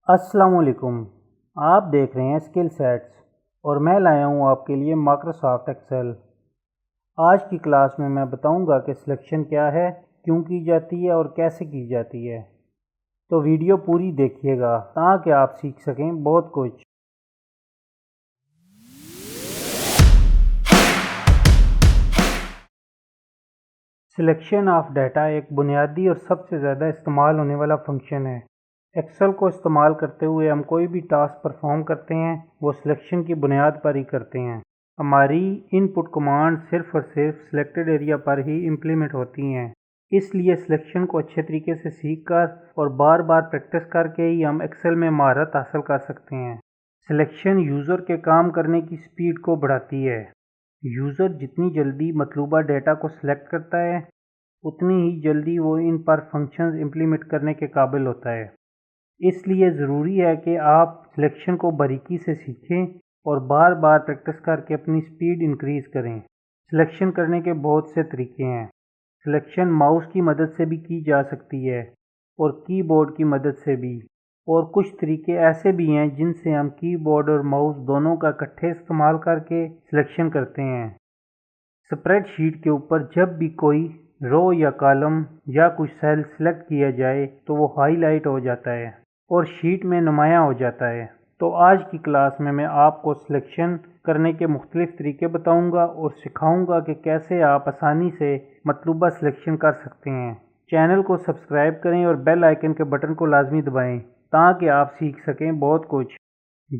अस्सलाम वालेकुम। आप देख रहे हैं स्किल सेट्स और मैं लाया हूँ आपके लिए माइक्रोसॉफ्ट एक्सेल। आज की क्लास में मैं बताऊँगा कि सिलेक्शन क्या है, क्यों की जाती है और कैसे की जाती है। तो वीडियो पूरी देखिएगा ताकि आप सीख सकें बहुत कुछ। सिलेक्शन ऑफ डाटा एक बुनियादी और सबसे ज़्यादा इस्तेमाल होने वाला फंक्शन है। एक्सेल को इस्तेमाल करते हुए हम कोई भी टास्क परफॉर्म करते हैं वो सिलेक्शन की बुनियाद पर ही करते हैं। हमारी इनपुट कमांड सिर्फ और सिर्फ सिलेक्टेड एरिया पर ही इम्प्लीमेंट होती हैं। इसलिए सिलेक्शन को अच्छे तरीके से सीख कर और बार बार प्रैक्टिस करके ही हम एक्सेल में महारत हासिल कर सकते हैं। सिलेक्शन यूज़र के काम करने की स्पीड को बढ़ाती है। यूज़र जितनी जल्दी मतलूबा डेटा को सिलेक्ट करता है उतनी ही जल्दी वो इन पर फंक्शंस इम्प्लीमेंट करने के काबिल होता है। इसलिए ज़रूरी है कि आप सिलेक्शन को बारीकी से सीखें और बार बार प्रैक्टिस करके अपनी स्पीड इंक्रीज़ करें। सिलेक्शन करने के बहुत से तरीके हैं। सिलेक्शन माउस की मदद से भी की जा सकती है और कीबोर्ड की मदद से भी, और कुछ तरीके ऐसे भी हैं जिनसे हम कीबोर्ड और माउस दोनों का इकट्ठे इस्तेमाल करके सिलेक्शन करते हैं। स्प्रेडशीट के ऊपर जब भी कोई रो या कॉलम या कुछ सेल सेलेक्ट किया जाए तो वो हाईलाइट हो जाता है और शीट में नुमायाँ हो जाता है। तो आज की क्लास में मैं आपको सिलेक्शन करने के मुख्तलिफ तरीके बताऊंगा और सिखाऊंगा कि कैसे आप आसानी से मतलूबा सिलेक्शन कर सकते हैं। चैनल को सब्सक्राइब करें और बेल आइकन के बटन को लाजमी दबाएं ताकि आप सीख सकें बहुत कुछ।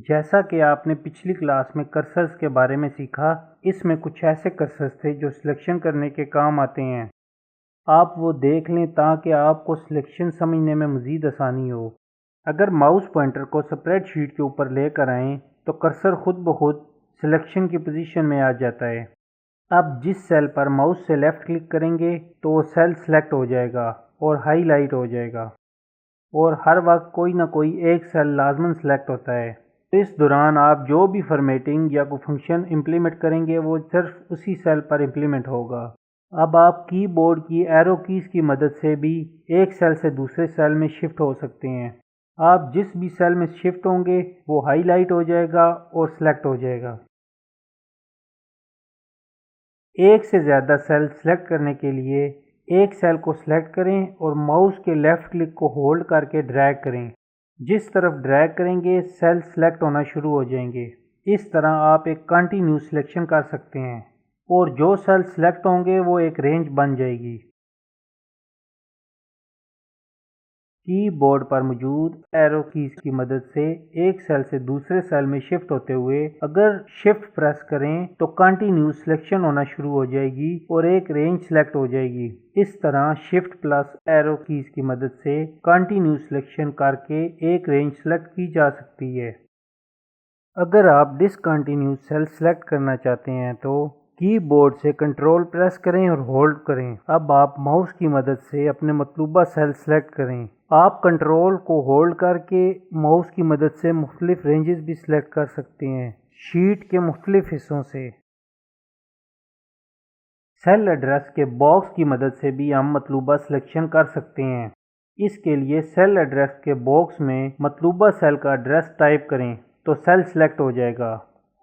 जैसा कि आपने पिछली क्लास में कर्सर्स के बारे में सीखा, इसमें कुछ ऐसे कर्सर्स थे जो सिलेक्शन करने के काम आते हैं। आप वो देख लें ताकि आपको सिलेक्शन समझने में मज़ीद आसानी हो। अगर माउस पॉइंटर को स्प्रेडशीट के ऊपर लेकर आएँ तो कर्सर खुद ब खुद सिलेक्शन की पोजीशन में आ जाता है। अब जिस सेल पर माउस से लेफ़्ट क्लिक करेंगे तो वो सेल सेलेक्ट हो जाएगा और हाईलाइट हो जाएगा, और हर वक्त कोई ना कोई एक सेल लाजमन सेलेक्ट होता है। तो इस दौरान आप जो भी फॉर्मेटिंग या कोई फंक्शन इम्प्लीमेंट करेंगे वो सिर्फ उसी सेल पर इम्प्लीमेंट होगा। अब आप कीबोर्ड की एरो कीज़ की मदद से भी एक सेल से दूसरे सेल में शिफ्ट हो सकते हैं। आप जिस भी सेल में शिफ्ट होंगे वो हाईलाइट हो जाएगा और सिलेक्ट हो जाएगा। एक से ज़्यादा सेल सेलेक्ट करने के लिए एक सेल को सिलेक्ट करें और माउस के लेफ़्ट क्लिक को होल्ड करके ड्रैग करें। जिस तरफ ड्रैग करेंगे सेल सेलेक्ट होना शुरू हो जाएंगे। इस तरह आप एक कंटिन्यूस सिलेक्शन कर सकते हैं और जो सेल सेलेक्ट होंगे वो एक रेंज बन जाएगी। कीबोर्ड पर मौजूद एरो कीज़ की मदद से एक सेल से दूसरे सेल में शिफ्ट होते हुए अगर शिफ्ट प्रेस करें तो कंटिन्यूस सिलेक्शन होना शुरू हो जाएगी और एक रेंज सेलेक्ट हो जाएगी। इस तरह शिफ्ट प्लस एरो कीज़ की मदद से कंटिन्यूस सिलेक्शन करके एक रेंज सेलेक्ट की जा सकती है। अगर आप डिसकंटिन्यूस सेल सेलेक्ट करना चाहते हैं तो कीबोर्ड से कंट्रोल प्रेस करें और होल्ड करें। अब आप माउस की मदद से अपने मतलूबा सेल सेलेक्ट करें। आप कंट्रोल को होल्ड करके माउस की मदद से मुख्तलिफ रेंजेस भी सिलेक्ट कर सकते हैं शीट के मुख्तलिफ हिस्सों से। सेल एड्रेस के बॉक्स की मदद से भी हम मतलूबा सिलेक्शन कर सकते हैं। इसके लिए सेल एड्रेस के बॉक्स में मतलूबा सेल का एड्रेस टाइप करें तो सेल सेलेक्ट हो जाएगा,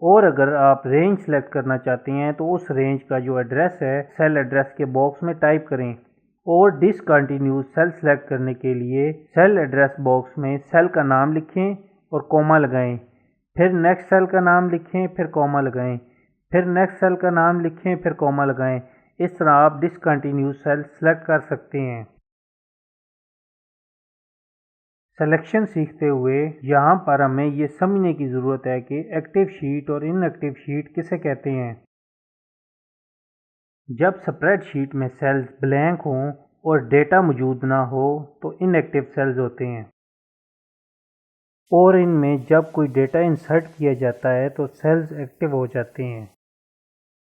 और अगर आप रेंज सेलेक्ट करना चाहते हैं तो उस रेंज का जो एड्रेस है सेल एड्रेस के बॉक्स में टाइप करें। और डिसकंटिन्यूस सेल सेलेक्ट करने के लिए सेल एड्रेस बॉक्स में सेल का नाम लिखें और कॉमा लगाएं, फिर नेक्स्ट सेल का नाम लिखें फिर कॉमा लगाएं, फिर नेक्स्ट सेल का नाम लिखें फिर कॉमा लगाएं। इस तरह आप डिसकंटिन्यूस सेल सेलेक्ट कर सकते हैं। सिलेक्शन सीखते हुए यहाँ पर हमें ये समझने की ज़रूरत है कि एक्टिव शीट और इनएक्टिव शीट किसे कहते हैं। जब स्प्रेडशीट में सेल्स ब्लैंक हों और डेटा मौजूद ना हो तो इनएक्टिव सेल्स होते हैं, और इनमें जब कोई डेटा इंसर्ट किया जाता है तो सेल्स एक्टिव हो जाते हैं,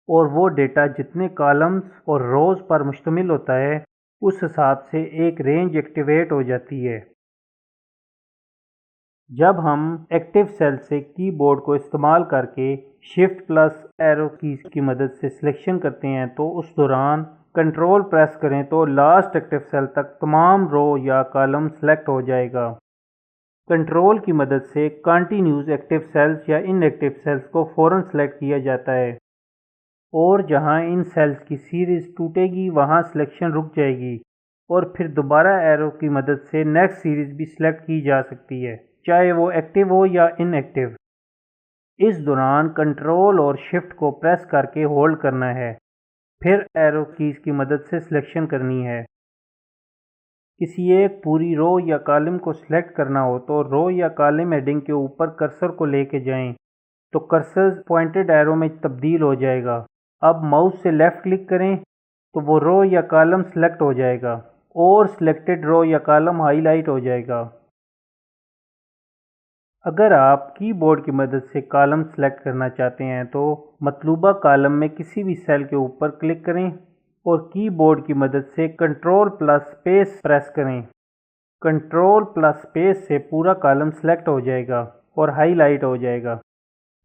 और वो डेटा जितने कॉलम्स और रोज़ पर मुश्तमिल होता है उस हिसाब से एक रेंज एक्टिवेट हो जाती है। जब हम एक्टिव सेल से कीबोर्ड को इस्तेमाल करके शिफ्ट प्लस एरो कीज़ की मदद से सिलेक्शन करते हैं तो उस दौरान कंट्रोल प्रेस करें तो लास्ट एक्टिव सेल तक तमाम रो या कॉलम सेलेक्ट हो जाएगा। کنٹرول کی مدد سے کنٹینیوس ایکٹیو سیلز یا ان ایکٹیو سیلز کو فوراً سلیکٹ کیا جاتا ہے، اور جہاں ان سیلز کی سیریز ٹوٹے گی وہاں سلیکشن رک جائے گی اور پھر دوبارہ ایرو کی مدد سے نیکسٹ سیریز بھی سلیکٹ کی جا سکتی ہے، چاہے وہ ایکٹیو ہو یا ان ایکٹیو۔ اس دوران کنٹرول اور شفٹ کو پریس کر کے ہولڈ کرنا ہے، پھر ایرو کیز کی مدد سے سلیکشن کرنی ہے۔ کسی ایک پوری رو یا کالم کو سلیکٹ کرنا ہو تو رو یا کالم ہیڈنگ کے اوپر کرسر کو لے کے جائیں تو کرسر پوائنٹڈ ایرو میں تبدیل ہو جائے گا۔ اب ماؤس سے لیفٹ کلک کریں تو وہ رو یا کالم سلیکٹ ہو جائے گا اور سلیکٹڈ رو یا کالم ہائی لائٹ ہو جائے گا۔ اگر آپ کی بورڈ کی مدد سے کالم سلیکٹ کرنا چاہتے ہیں تو مطلوبہ کالم میں کسی بھی سیل کے اوپر کلک کریں اور کی بورڈ کی مدد سے کنٹرول پلس اسپیس پریس کریں۔ کنٹرول پلس اسپیس سے پورا کالم سلیکٹ ہو جائے گا اور ہائی لائٹ ہو جائے گا۔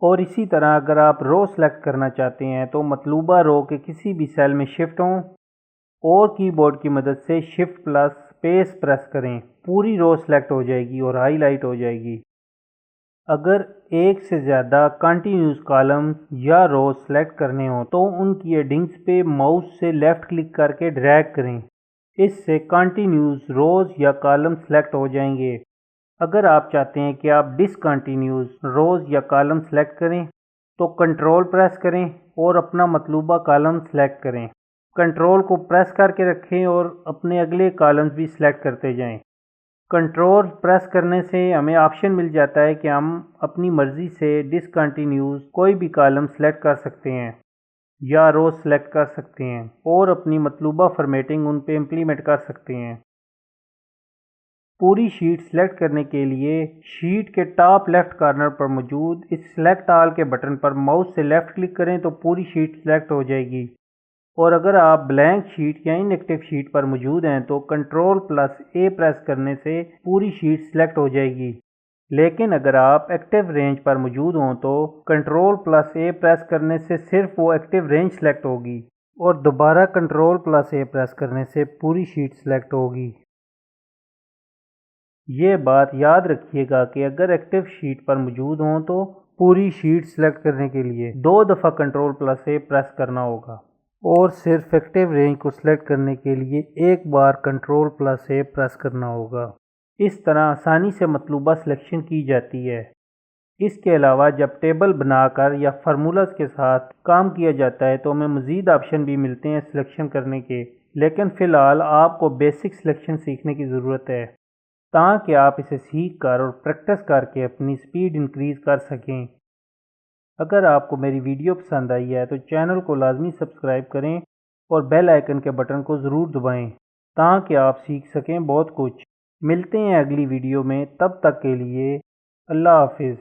اور اسی طرح اگر آپ رو سلیکٹ کرنا چاہتے ہیں تو مطلوبہ رو کے کسی بھی سیل میں شفٹ ہوں اور کی بورڈ کی مدد سے شفٹ پلس اسپیس پریس کریں، پوری رو سلیکٹ ہو جائے گی اور ہائی لائٹ ہو جائے گی۔ اگر ایک سے زیادہ کنٹینیوس کالم یا رو سلیکٹ کرنے ہوں تو ان کی ہیڈنگز پہ ماؤس سے لیفٹ کلک کر کے ڈریگ کریں، اس سے کنٹینیوس روز یا کالم سلیکٹ ہو جائیں گے۔ اگر آپ چاہتے ہیں کہ آپ ڈسکنٹینیوس روز یا کالم سلیکٹ کریں تو کنٹرول پریس کریں اور اپنا مطلوبہ کالم سلیکٹ کریں۔ کنٹرول کو پریس کر کے رکھیں اور اپنے اگلے کالمز بھی سلیکٹ کرتے جائیں۔ کنٹرول پریس کرنے سے ہمیں آپشن مل جاتا ہے کہ ہم اپنی مرضی سے ڈسکنٹینیوس کوئی بھی کالم سلیکٹ کر سکتے ہیں یا رو سلیکٹ کر سکتے ہیں اور اپنی مطلوبہ فارمیٹنگ ان پہ امپلیمنٹ کر سکتے ہیں۔ پوری شیٹ سلیکٹ کرنے کے لیے شیٹ کے ٹاپ لیفٹ کارنر پر موجود اس سلیکٹ آل کے بٹن پر ماؤس سے لیفٹ کلک کریں تو پوری شیٹ سلیکٹ ہو جائے گی، اور اگر آپ بلینک شیٹ یا ان ایکٹیو شیٹ پر موجود ہیں تو کنٹرول پلس اے پریس کرنے سے پوری شیٹ سلیکٹ ہو جائے گی۔ لیکن اگر آپ ایکٹیو رینج پر موجود ہوں تو کنٹرول پلس اے پریس کرنے سے صرف وہ ایکٹیو رینج سلیکٹ ہوگی اور دوبارہ کنٹرول پلس اے پریس کرنے سے پوری شیٹ سلیکٹ ہوگی۔ یہ بات یاد رکھیے گا کہ اگر ایکٹیو شیٹ پر موجود ہوں تو پوری شیٹ سلیکٹ کرنے کے لیے 2 دفعہ کنٹرول پلس اے پریس کرنا ہوگا، اور صرف ایکٹیو رینج کو سلیکٹ کرنے کے لیے ایک بار کنٹرول پلس اے پریس کرنا ہوگا۔ اس طرح آسانی سے مطلوبہ سلیکشن کی جاتی ہے۔ اس کے علاوہ جب ٹیبل بنا کر یا فارمولاز کے ساتھ کام کیا جاتا ہے تو ہمیں مزید آپشن بھی ملتے ہیں سلیکشن کرنے کے، لیکن فی الحال آپ کو بیسک سلیکشن سیکھنے کی ضرورت ہے تاکہ آپ اسے سیکھ کر اور پریکٹس کر کے اپنی سپیڈ انکریز کر سکیں۔ اگر آپ کو میری ویڈیو پسند آئی ہے تو چینل کو لازمی سبسکرائب کریں اور بیل آئیکن کے بٹن کو ضرور دبائیں تاکہ آپ سیکھ سکیں بہت کچھ۔ ملتے ہیں اگلی ویڈیو میں، تب تک کے لیے اللہ حافظ۔